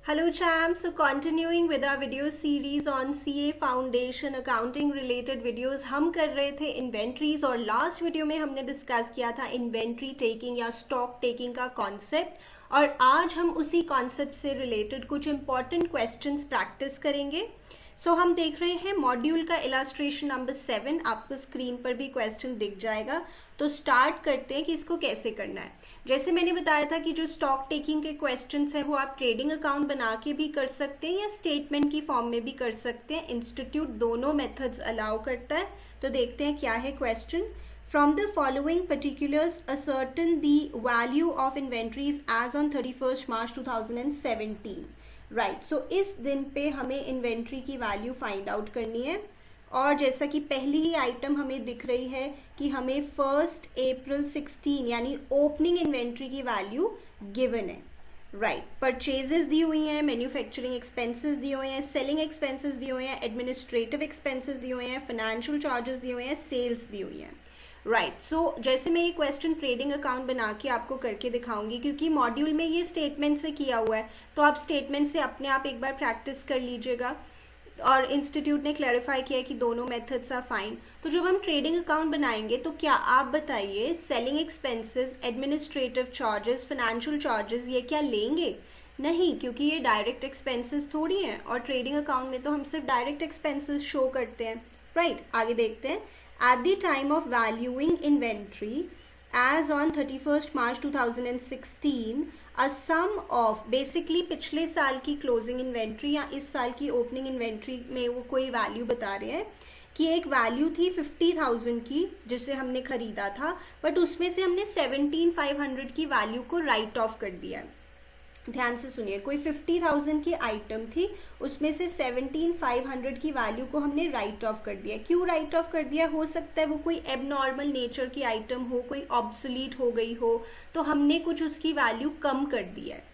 Hello champs, so continuing with our video series on CA Foundation accounting related videos हम कर रहे थे inventories और लास्ट वीडियो में हमने डिस्कस किया था इन्वेंट्री टेकिंग या स्टॉक टेकिंग का कॉन्सेप्ट और आज हम उसी कॉन्सेप्ट से रिलेटेड कुछ इंपॉर्टेंट क्वेश्चंस प्रैक्टिस करेंगे। हम देख रहे हैं मॉड्यूल का इलास्ट्रेशन नंबर 7, आपको स्क्रीन पर भी क्वेश्चन दिख जाएगा। तो स्टार्ट करते हैं कि इसको कैसे करना है। जैसे मैंने बताया था कि जो स्टॉक टेकिंग के क्वेश्चंस हैं वो आप ट्रेडिंग अकाउंट बना के भी कर सकते हैं या स्टेटमेंट की फॉर्म में भी कर सकते हैं। इंस्टीट्यूट दोनों मेथड्स अलाउ करता है। तो देखते हैं क्या है question. From the following particulars, ascertain the value of inventories as on 31st March 2017. Right, सो इस दिन पे हमें इन्वेंट्री की वैल्यू फाइंड आउट करनी है और जैसा कि पहली ही आइटम हमें दिख रही है कि हमें 1 अप्रैल 16 यानी ओपनिंग इन्वेंट्री की वैल्यू गिवन है। राइट, परचेजेस दी हुई हैं, मैन्युफैक्चरिंग एक्सपेंसेस दिए हुए हैं, सेलिंग एक्सपेंसेस दिए हुए हैं, एडमिनिस्ट्रेटिव एक्सपेंसेस दिए हुए हैं, फाइनेंशियल चार्जेस दिए हुए हैं, सेल्स दी हुई हैं। राइट, सो जैसे मैं ये क्वेश्चन ट्रेडिंग अकाउंट बना के आपको करके दिखाऊंगी क्योंकि मॉड्यूल में ये स्टेटमेंट से किया हुआ है, तो आप स्टेटमेंट से अपने आप एक बार प्रैक्टिस कर लीजिएगा। और इंस्टीट्यूट ने क्लैरिफाई किया है कि दोनों मेथड्स आर फाइन। तो जब हम ट्रेडिंग अकाउंट बनाएंगे तो क्या आप बताइए, selling expenses, administrative charges, financial charges ये क्या लेंगे? नहीं, क्योंकि ये डायरेक्ट एक्सपेंसेस थोड़ी हैं और ट्रेडिंग अकाउंट में तो हम सिर्फ डायरेक्ट एक्सपेंसेस शो करते हैं। राइट, आगे देखते हैं। At the time of valuing inventory as on 31st March 2016, a sum of basically पिछले साल की closing inventory या इस साल की opening inventory में वो कोई value बता रहे हैं कि एक वैल्यू थी 50,000 की जिसे हमने खरीदा था, बट उसमें से हमने 17,500 की वैल्यू को राइट ऑफ कर दिया है। ध्यान से सुनिए, कोई 50,000 की आइटम थी, उसमें से 17,500 की वैल्यू को हमने राइट ऑफ कर दिया। क्यों राइट ऑफ कर दिया? हो सकता है वो कोई एबनॉर्मल नेचर की आइटम हो, कोई ऑब्सोलीट हो गई हो, तो हमने कुछ उसकी वैल्यू कम कर दी है।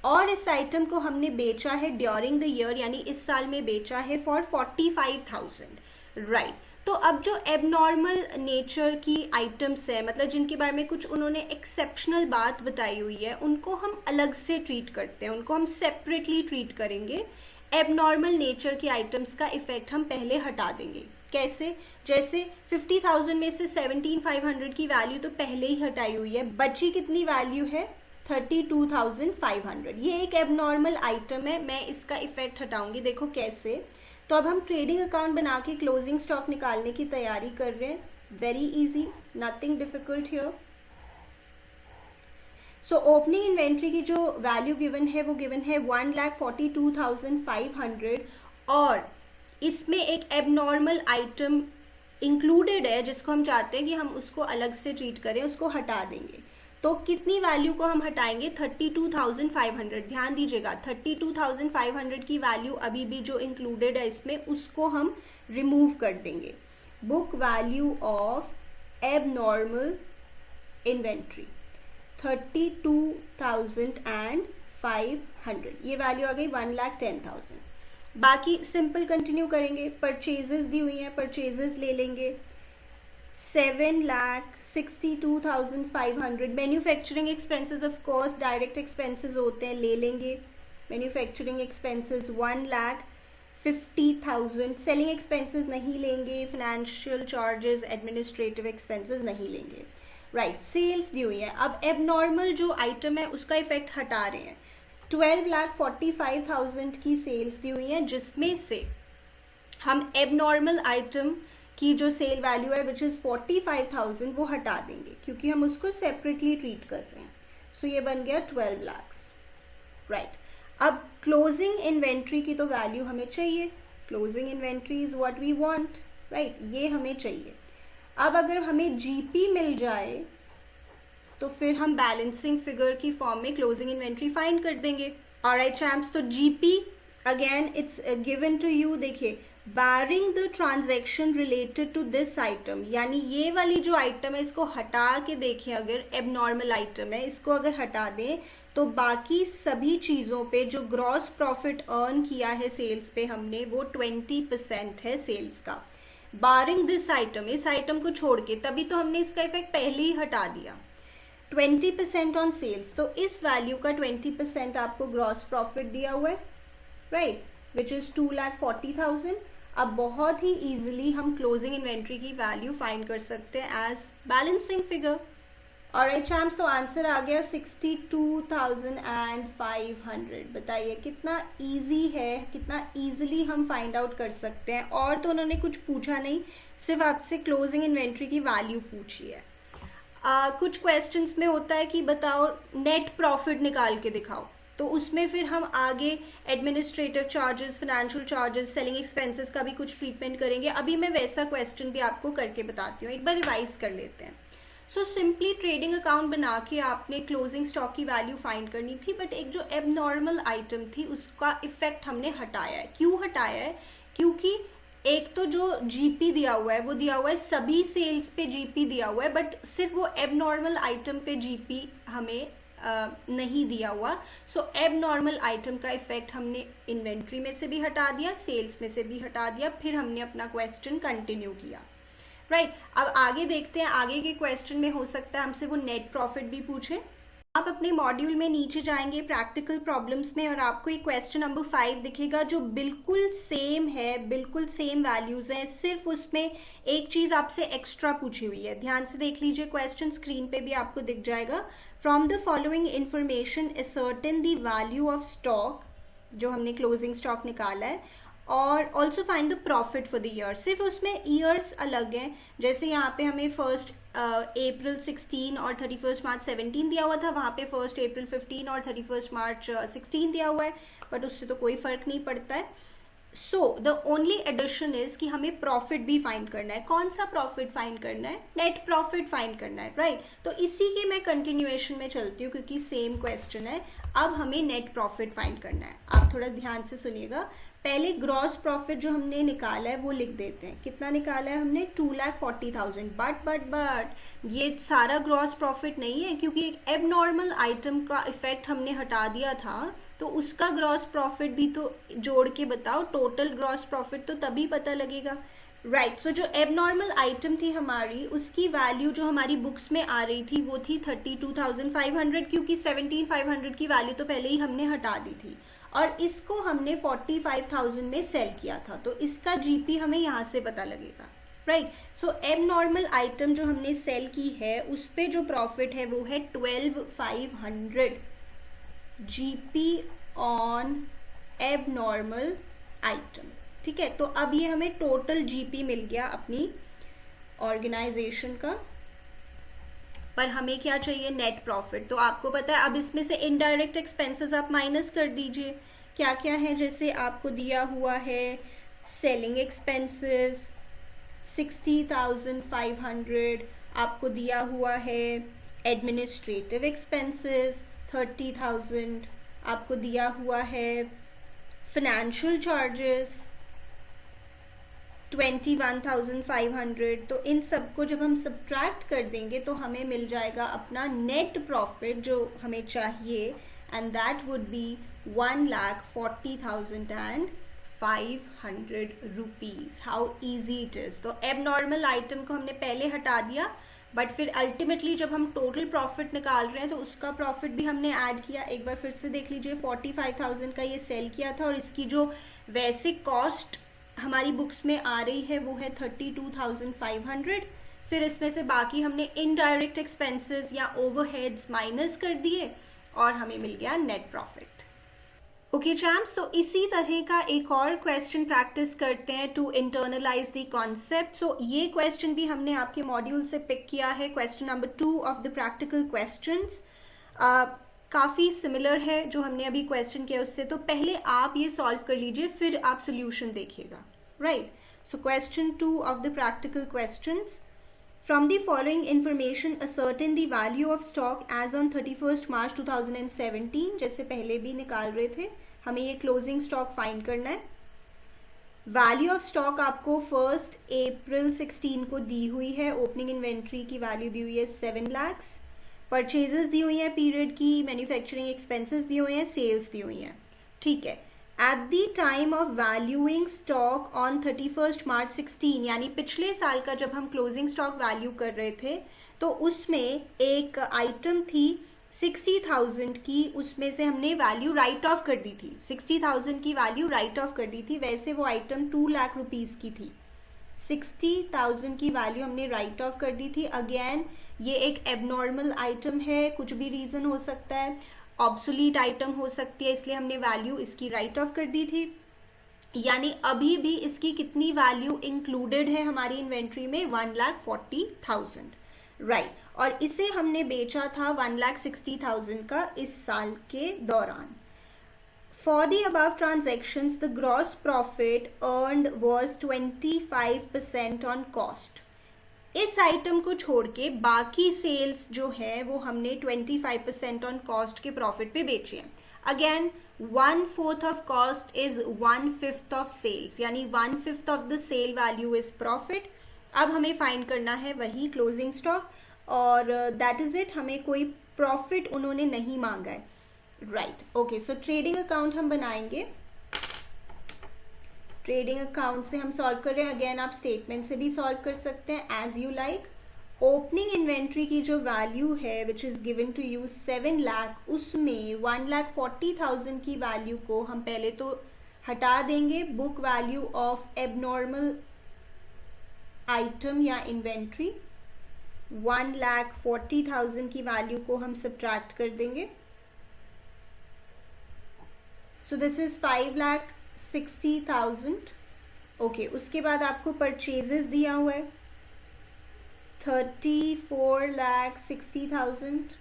और इस आइटम को हमने बेचा है ड्यूरिंग द ईयर, यानी इस साल में बेचा है फॉर 45,000। राइट, तो अब जो एबनॉर्मल नेचर की आइटम्स है, मतलब जिनके बारे में कुछ उन्होंने एक्सेप्शनल बात बताई हुई है, उनको हम अलग से ट्रीट करते हैं, उनको हम सेपरेटली ट्रीट करेंगे। एबनॉर्मल नेचर की आइटम्स का इफेक्ट हम पहले हटा देंगे। कैसे? जैसे 50,000 में से 17,500 की वैल्यू तो पहले ही हटाई हुई है, बची कितनी वैल्यू है? 32,500। ये एक एबनॉर्मल आइटम है, मैं इसका इफेक्ट हटाऊंगी। देखो कैसे। तो अब हम ट्रेडिंग अकाउंट बना के क्लोजिंग स्टॉक निकालने की तैयारी कर रहे हैं। Very easy, nothing difficult here. So opening inventory की जो वैल्यू गिवन है वो गिवन है 1,42,500 और इसमें एक एबनॉर्मल आइटम इंक्लूडेड है जिसको हम चाहते हैं कि हम उसको अलग से ट्रीट करें, उसको हटा देंगे। तो कितनी वैल्यू को हम हटाएंगे? 32,500। ध्यान दीजिएगा, 32,500 की वैल्यू अभी भी जो इंक्लूडेड है इसमें, उसको हम रिमूव कर देंगे। Book value of abnormal inventory 32,500, ये वैल्यू आ गई 1,10,000। बाकी सिंपल कंटिन्यू करेंगे। परचेजेस दी हुई हैं, परचेजेस ले लेंगे 7,62,500। Manufacturing expenses of course direct expenses होते हैं, ले लेंगे। Manufacturing expenses 1,50,000। सेलिंग एक्सपेंसेस नहीं लेंगे, फाइनेंशियल चार्जेस, एडमिनिस्ट्रेटिव एक्सपेंसेस नहीं लेंगे। राइट, सेल्स दी हुई है। अब एबनॉर्मल जो आइटम है उसका इफेक्ट हटा रहे हैं। 12,45,000 की सेल्स दी हुई है जिसमें से हम एबनॉर्मल आइटम की जो सेल वैल्यू है विच इज़ 45,000 वो हटा देंगे क्योंकि हम उसको सेपरेटली ट्रीट कर रहे हैं। सो ये बन गया 12 लाख। राइट, अब क्लोजिंग इन्वेंट्री की तो वैल्यू हमें चाहिए। Closing inventory is what we want. Right, ये हमें चाहिए। अब अगर हमें जीपी मिल जाए तो फिर हम बैलेंसिंग फिगर की फॉर्म में क्लोजिंग इन्वेंट्री फाइंड कर देंगे। ऑलराइट चैम्प्स, तो GP again it's given to you. देखिए, barring the transaction related to this item, यानी ये वाली जो आइटम है इसको हटा के देखें, अगर एबनॉर्मल आइटम है इसको अगर हटा दें तो बाकी सभी चीज़ों पे जो ग्रॉस प्रॉफिट अर्न किया है सेल्स पे हमने, वो 20% है सेल्स का। बारिंग दिस आइटम, इस आइटम को छोड़ के, तभी तो हमने इसका इफेक्ट पहले ही हटा दिया। 20% ऑन सेल्स, तो इस वैल्यू का 20% आपको ग्रॉस प्रॉफिट दिया हुआ है, राइट, विच इज 2,40,000। अब बहुत ही इजीली हम क्लोजिंग इन्वेंट्री की वैल्यू फाइंड कर सकते हैं एज बैलेंसिंग फिगर। और चैम्प्स, तो आंसर आ गया 62,500। बताइए कितना इजी है, कितना इजीली हम फाइंड आउट कर सकते हैं। और तो उन्होंने कुछ पूछा नहीं, सिर्फ आपसे क्लोजिंग इन्वेंट्री की वैल्यू पूछी है। कुछ क्वेश्चंस में होता है कि बताओ नेट प्रॉफिट निकाल के दिखाओ, तो उसमें फिर हम आगे administrative charges, financial charges, selling expenses का भी कुछ ट्रीटमेंट करेंगे। अभी मैं वैसा क्वेश्चन भी आपको करके बताती हूँ, एक बार रिवाइज कर लेते हैं। सो सिंपली ट्रेडिंग अकाउंट बना के आपने क्लोजिंग स्टॉक की वैल्यू फाइंड करनी थी, बट एक जो एबनॉर्मल आइटम थी उसका इफेक्ट हमने हटाया है। क्यों हटाया है? क्योंकि एक तो जो जीपी दिया हुआ है वो दिया हुआ है सभी सेल्स पे जीपी दिया हुआ है, बट सिर्फ वो एबनॉर्मल आइटम पे जीपी हमें नहीं दिया हुआ। सो एबनॉर्मल आइटम का इफेक्ट हमने इन्वेंट्री में से भी हटा दिया, सेल्स में से भी हटा दिया, फिर हमने अपना क्वेश्चन कंटिन्यू किया, राइट। अब आगे देखते हैं, आगे के क्वेश्चन में हो सकता है हमसे वो नेट प्रॉफिट भी पूछे। आप अपने मॉड्यूल में नीचे जाएंगे प्रैक्टिकल प्रॉब्लम्स में, और आपको एक क्वेश्चन नंबर 5 दिखेगा जो बिल्कुल सेम है, बिल्कुल सेम वैल्यूज हैं, सिर्फ उसमें एक चीज आपसे एक्स्ट्रा पूछी हुई है। ध्यान से देख लीजिए क्वेश्चन, स्क्रीन पे भी आपको दिख जाएगा। From the following information ascertain the value of stock, जो हमने क्लोजिंग स्टॉक निकाला है, और also find the profit for the year. सिर्फ उसमें ईयर्स अलग हैं, जैसे यहाँ पे हमें 1 अप्रैल 16 और 31 मार्च 17 दिया हुआ था, वहाँ पे 1 अप्रैल 15 और 31 मार्च 16 दिया हुआ है, बट उससे तो कोई फर्क नहीं पड़ता है। So the only addition is कि हमें प्रॉफिट भी फाइंड करना है। कौन सा प्रॉफिट फाइंड करना है? नेट प्रॉफिट फाइंड करना है, राइट। तो इसी के मैं कंटिन्यूएशन में चलती हूँ क्योंकि सेम क्वेश्चन है। अब हमें नेट प्रॉफिट फाइंड करना है। आप थोड़ा ध्यान से सुनिएगा। पहले ग्रॉस प्रॉफिट जो हमने निकाला है वो लिख देते हैं। कितना निकाला है हमने? 2,40,000। बट ये सारा ग्रॉस प्रॉफिट नहीं है, क्योंकि एक एबनॉर्मल आइटम का इफेक्ट हमने हटा दिया था, तो उसका ग्रॉस प्रॉफिट भी तो जोड़ के बताओ। टोटल ग्रॉस प्रॉफिट तो तभी पता लगेगा, राइट। सो जो एबनॉर्मल आइटम थी हमारी, उसकी वैल्यू जो हमारी बुक्स में आ रही थी वो थी 32,500, क्योंकि 17,500 की वैल्यू तो पहले ही हमने हटा दी थी, और इसको हमने 45,000 में सेल किया था, तो इसका जीपी हमें यहाँ से पता लगेगा, राइट। सो एबनॉर्मल आइटम जो हमने सेल की है उस पे जो प्रॉफिट है वो है 12,500 जीपी ऑन एबनॉर्मल आइटम, ठीक है। तो अब ये हमें टोटल जीपी मिल गया अपनी ऑर्गेनाइजेशन का, पर हमें क्या चाहिए? Net profit. तो आपको पता है, अब इसमें से इनडायरेक्ट एक्सपेंसेस आप माइनस कर दीजिए। क्या क्या है? जैसे आपको दिया हुआ है सेलिंग एक्सपेंसेस 60,500, आपको दिया हुआ है एडमिनिस्ट्रेटिव एक्सपेंसेस 30,000, आपको दिया हुआ है फाइनेंशियल चार्जेस 21,500। तो इन सबको जब हम सब्ट्रैक्ट कर देंगे तो हमें मिल जाएगा अपना नेट प्रॉफिट जो हमें चाहिए, and that would be 1,40,500 rupees. How easy it is. तो एबनॉर्मल आइटम को हमने पहले हटा दिया, बट फिर अल्टीमेटली जब हम टोटल प्रॉफिट निकाल रहे हैं तो उसका प्रॉफिट भी हमने ऐड किया। एक बार फिर से देख लीजिए, 45,000 का ये सेल किया था, और इसकी जो वैसे कॉस्ट हमारी बुक्स में आ रही है वो है 32,500। फिर इसमें से बाकी हमने इनडायरेक्ट एक्सपेंसेस या ओवरहेड्स माइनस कर दिए, और हमें मिल गया नेट प्रॉफिट। ओके चैम्प्स, तो इसी तरह का एक और क्वेश्चन प्रैक्टिस करते हैं टू इंटरनलाइज द कॉन्सेप्ट। सो ये क्वेश्चन भी हमने आपके मॉड्यूल से पिक किया है, question number 2 of the practical questions. काफ़ी सिमिलर है जो हमने अभी क्वेश्चन किया उससे, तो पहले आप ये सॉल्व कर लीजिए, फिर आप सोल्यूशन देखिएगा, right. So question 2 of the practical questions. From the following information, ascertain the value of stock as on 31st March 2017। जैसे पहले भी निकाल रहे थे, हमें ये क्लोजिंग स्टॉक फाइंड करना है। वैल्यू ऑफ स्टॉक आपको 1 अप्रैल 16 को दी हुई है। ओपनिंग इन्वेंट्री की वैल्यू दी हुई है 7 लाख। परचेजेस दी हुई है पीरियड की, मैन्युफैक्चरिंग एक्सपेंसेस दी हुई हैं, सेल्स दी हुई हैं, ठीक है। At the time of valuing stock on 31st मार्च 16, यानी पिछले साल का जब हम क्लोजिंग स्टॉक वैल्यू कर रहे थे, तो उसमें एक आइटम थी 60,000 की, उसमें से हमने वैल्यू राइट ऑफ कर दी थी, 60,000 की वैल्यू राइट ऑफ कर दी थी। वैसे वो आइटम 2 लाख रुपीज़ की थी, 60,000 की वैल्यू हमने राइट ऑफ कर दी थी। अगेन ये एक एबनॉर्मल आइटम है, कुछ भी रीज़न हो सकता है, ऑब्सोलीट आइटम हो सकती है, इसलिए हमने वैल्यू इसकी राइट ऑफ कर दी थी। यानी अभी भी इसकी कितनी वैल्यू इंक्लूडेड है हमारी इन्वेंट्री में, 1,40,000, राइट। और इसे हमने बेचा था 1,60,000 का इस साल के दौरान। For the above transactions, the gross profit earned was 25% on cost. इस आइटम को छोड़ के बाकी सेल्स जो है वो हमने 25% ऑन कॉस्ट के प्रॉफिट पे बेचे हैं। Again 1/4 of cost is 1/5 of sales, यानी 1/5 of the sale value is profit. अब हमें फाइंड करना है वही क्लोजिंग स्टॉक, और दैट इज इट। हमें कोई प्रॉफिट उन्होंने नहीं मांगा है, right. Okay, so trading account हम बनाएंगे। ट्रेडिंग अकाउंट से हम सॉल्व कर रहे हैं। अगेन आप स्टेटमेंट से भी सॉल्व कर सकते हैं, as you like. Opening inventory की जो वैल्यू है which is given to you 7 lakh, उसमें 1,40,000 की वैल्यू को हम पहले तो हटा देंगे। Book value of abnormal item या इन्वेंट्री, 1,40,000 की वैल्यू को हम सब्ट्रैक्ट कर देंगे। So this is 5,60,000। ओके, उसके बाद आपको परचेजेस दिया हुआ है 34,60,000।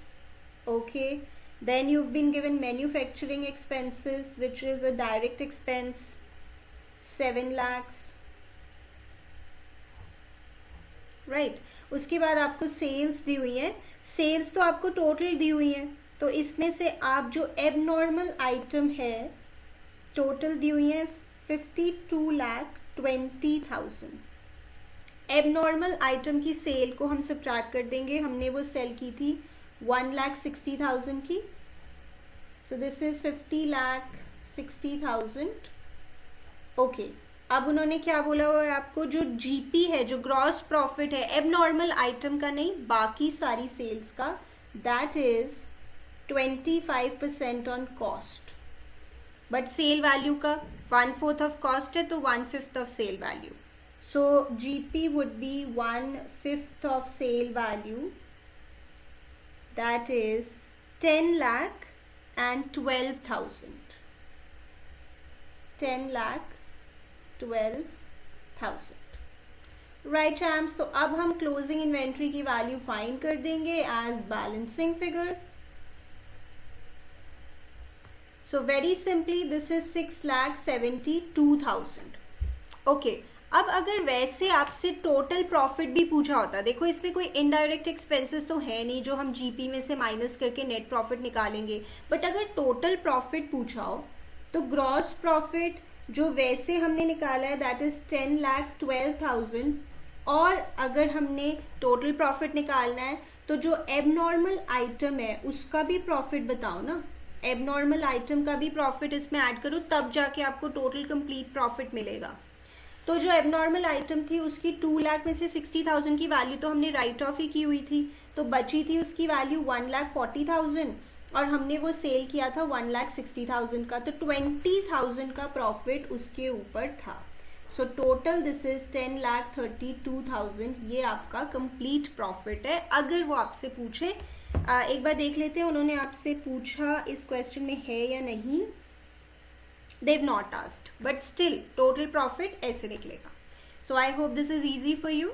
Okay, then you've been given manufacturing expenses which is a direct expense 7 lakhs, right. उसके बाद आपको सेल्स दी हुई है। सेल्स तो आपको टोटल दी हुई है, तो इसमें से आप जो एबनॉर्मल आइटम है टोटल दी हुई है 52,20,000। एबनॉर्मल आइटम की सेल को हम सब्ट्रैक्ट कर देंगे। हमने वो सेल की थी 1,60,000 की, सो दिस इज 50,60,000। ओके, अब उन्होंने क्या बोला हुआ है आपको, जो जीपी है, जो ग्रॉस प्रॉफिट है एबनॉर्मल आइटम का नहीं, बाकी सारी सेल्स का, that is 25% on cost. But sale value का 1/4 ऑफ कॉस्ट है, तो 1/5 of sale value. So GP would be 1/5 of sale value, that is 10,12,000। 10,12,000, right champs. तो अब हम क्लोजिंग इन्वेंट्री की वैल्यू फाइंड कर देंगे as balancing figure. So very simply this is 6,72,000। Okay, अब अगर वैसे आपसे टोटल प्रॉफिट भी पूछा होता, देखो इसमें कोई इनडायरेक्ट एक्सपेंसेस तो है नहीं जो हम जीपी में से माइनस करके नेट प्रॉफिट निकालेंगे, बट अगर टोटल प्रॉफिट पूछा हो तो ग्रॉस प्रॉफिट जो वैसे हमने निकाला है दैट इज 10,12,000, और अगर हमने टोटल प्रॉफिट निकालना है तो जो एबनॉर्मल आइटम है उसका भी प्रॉफिट बताओ ना, एबनॉर्मल आइटम का भी प्रॉफिट इसमें ऐड करो, तब जाके आपको टोटल कंप्लीट प्रॉफिट मिलेगा। तो जो एबनॉर्मल आइटम थी उसकी 2 लाख में से 60,000 की वैल्यू तो हमने राइट ऑफ ही की हुई थी, तो बची थी उसकी वैल्यू 1,40,000, और हमने वो सेल किया था 1,60,000 का, तो 20,000 का प्रॉफिट उसके ऊपर था। So total this is 10,32,000। ये आपका कंप्लीट प्रॉफिट है अगर वो आपसे पूछे। एक बार देख लेते हैं उन्होंने आपसे पूछा इस क्वेश्चन में है या नहीं। They've not asked, but still total profit ऐसे निकलेगा। So I hope this is easy for you.